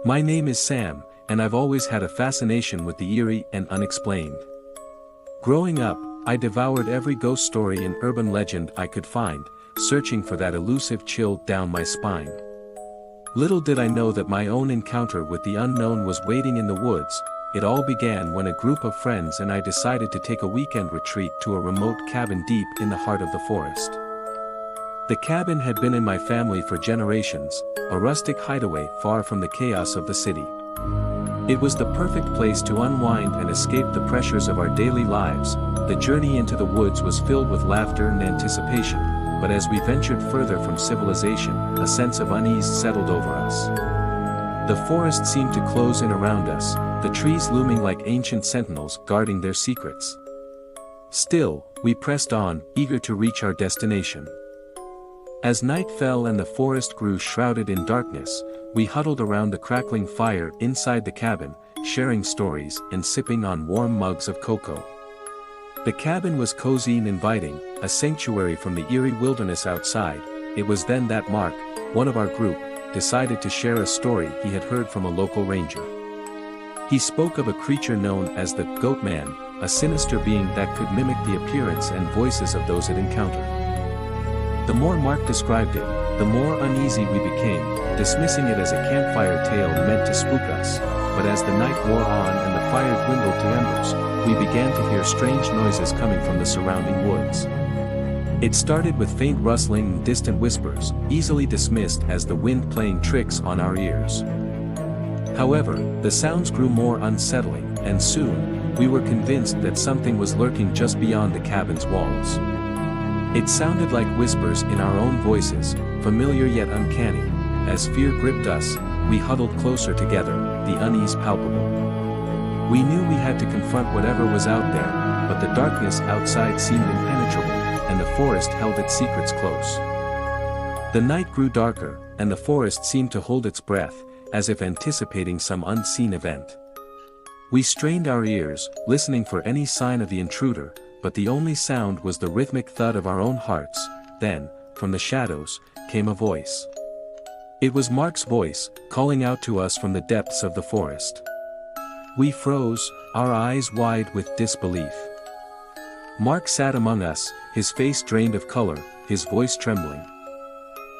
My name is Sam, and I've always had a fascination with the eerie and unexplained. Growing up, I devoured every ghost story and urban legend I could find, searching for that elusive chill down my spine. Little did I know that my own encounter with the unknown was waiting in the woods. It all began when a group of friends and I decided to take a weekend retreat to a remote cabin deep in the heart of the forest. The cabin had been in my family for generations, a rustic hideaway far from the chaos of the city. It was the perfect place to unwind and escape the pressures of our daily lives. The journey into the woods was filled with laughter and anticipation, but as we ventured further from civilization, a sense of unease settled over us. The forest seemed to close in around us, the trees looming like ancient sentinels guarding their secrets. Still, we pressed on, eager to reach our destination. As night fell and the forest grew shrouded in darkness, we huddled around the crackling fire inside the cabin, sharing stories and sipping on warm mugs of cocoa. The cabin was cozy and inviting, a sanctuary from the eerie wilderness outside. It was then that Mark, one of our group, decided to share a story he had heard from a local ranger. He spoke of a creature known as the GOATMAN, a sinister being that could mimic the appearance and voices of those it encountered. The more Mark described it, the more uneasy we became, dismissing it as a campfire tale meant to spook us. But as the night wore on and the fire dwindled to embers, we began to hear strange noises coming from the surrounding woods. It started with faint rustling and distant whispers, easily dismissed as the wind playing tricks on our ears. However, the sounds grew more unsettling, and soon, we were convinced that something was lurking just beyond the cabin's walls. It sounded like whispers in our own voices, familiar yet uncanny. As fear gripped us, we huddled closer together, the unease palpable. We knew we had to confront whatever was out there, but the darkness outside seemed impenetrable, and the forest held its secrets close. The night grew darker, and the forest seemed to hold its breath, as if anticipating some unseen event. We strained our ears, listening for any sign of the intruder, but the only sound was the rhythmic thud of our own hearts. Then, from the shadows, came a voice. It was Mark's voice, calling out to us from the depths of the forest. We froze, our eyes wide with disbelief. Mark sat among us, his face drained of color, his voice trembling.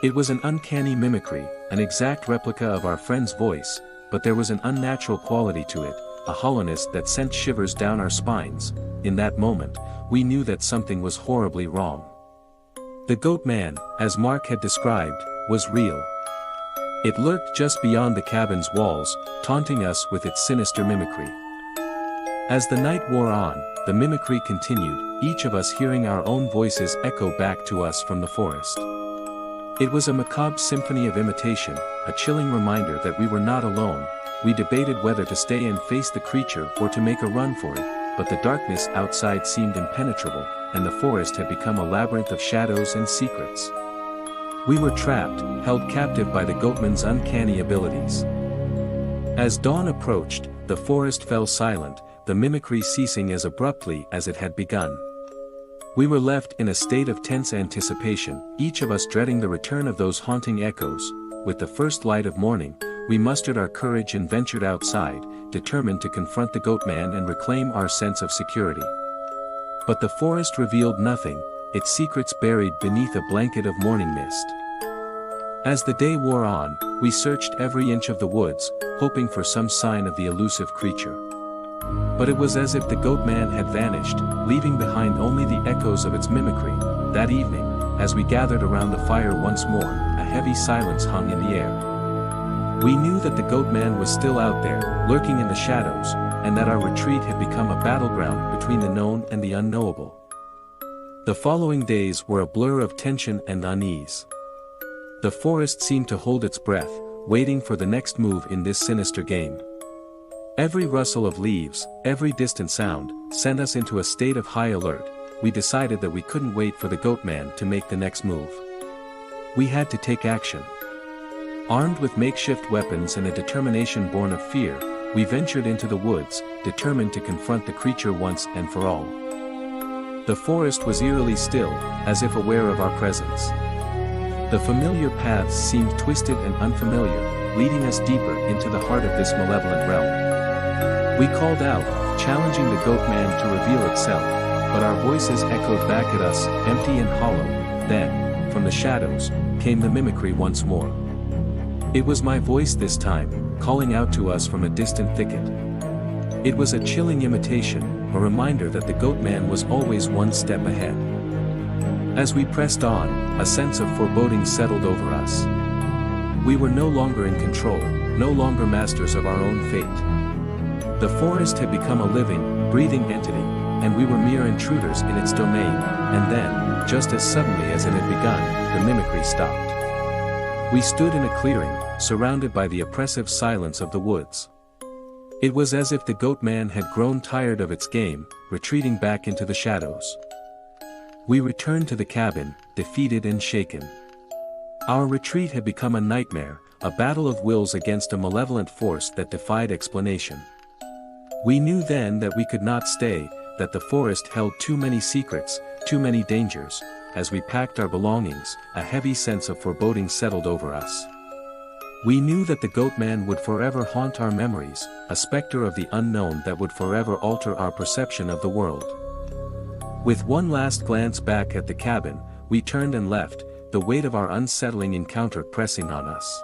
It was an uncanny mimicry, an exact replica of our friend's voice, but there was an unnatural quality to it, a hollowness that sent shivers down our spines. In that moment, we knew that something was horribly wrong. The GOATMAN, as Mark had described, was real. It lurked just beyond the cabin's walls, taunting us with its sinister mimicry. As the night wore on, the mimicry continued, each of us hearing our own voices echo back to us from the forest. It was a macabre symphony of imitation, a chilling reminder that we were not alone. We debated whether to stay and face the creature or to make a run for it, but the darkness outside seemed impenetrable, and the forest had become a labyrinth of shadows and secrets. We were trapped, held captive by the GOATMAN's uncanny abilities. As dawn approached, the forest fell silent, the mimicry ceasing as abruptly as it had begun. We were left in a state of tense anticipation, each of us dreading the return of those haunting echoes. With the first light of morning, we mustered our courage and ventured outside, determined to confront the GOATMAN and reclaim our sense of security. But the forest revealed nothing, its secrets buried beneath a blanket of morning mist. As the day wore on, we searched every inch of the woods, hoping for some sign of the elusive creature. But it was as if the GOATMAN had vanished, leaving behind only the echoes of its mimicry. That evening, as we gathered around the fire once more, a heavy silence hung in the air. We knew that the GOATMAN was still out there, lurking in the shadows, and that our retreat had become a battleground between the known and the unknowable. The following days were a blur of tension and unease. The forest seemed to hold its breath, waiting for the next move in this sinister game. Every rustle of leaves, every distant sound, sent us into a state of high alert. We decided that we couldn't wait for the GOATMAN to make the next move. We had to take action. Armed with makeshift weapons and a determination born of fear, we ventured into the woods, determined to confront the creature once and for all. The forest was eerily still, as if aware of our presence. The familiar paths seemed twisted and unfamiliar, leading us deeper into the heart of this malevolent realm. We called out, challenging the Goatman to reveal itself, but our voices echoed back at us, empty and hollow. Then, from the shadows, came the mimicry once more. It was my voice this time, calling out to us from a distant thicket. It was a chilling imitation, a reminder that the Goatman was always one step ahead. As we pressed on, a sense of foreboding settled over us. We were no longer in control, no longer masters of our own fate. The forest had become a living, breathing entity, and we were mere intruders in its domain, and then, just as suddenly as it had begun, the mimicry stopped. We stood in a clearing, surrounded by the oppressive silence of the woods. It was as if the Goatman had grown tired of its game, retreating back into the shadows. We returned to the cabin, defeated and shaken. Our retreat had become a nightmare, a battle of wills against a malevolent force that defied explanation. We knew then that we could not stay, that the forest held too many secrets, too many dangers. As we packed our belongings, a heavy sense of foreboding settled over us. We knew that the Goatman would forever haunt our memories, a specter of the unknown that would forever alter our perception of the world. With one last glance back at the cabin, we turned and left, the weight of our unsettling encounter pressing on us.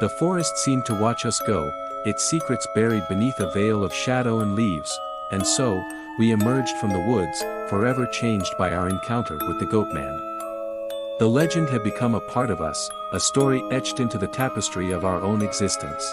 The forest seemed to watch us go, its secrets buried beneath a veil of shadow and leaves, and so, we emerged from the woods, forever changed by our encounter with the Goatman. The legend had become a part of us, a story etched into the tapestry of our own existence.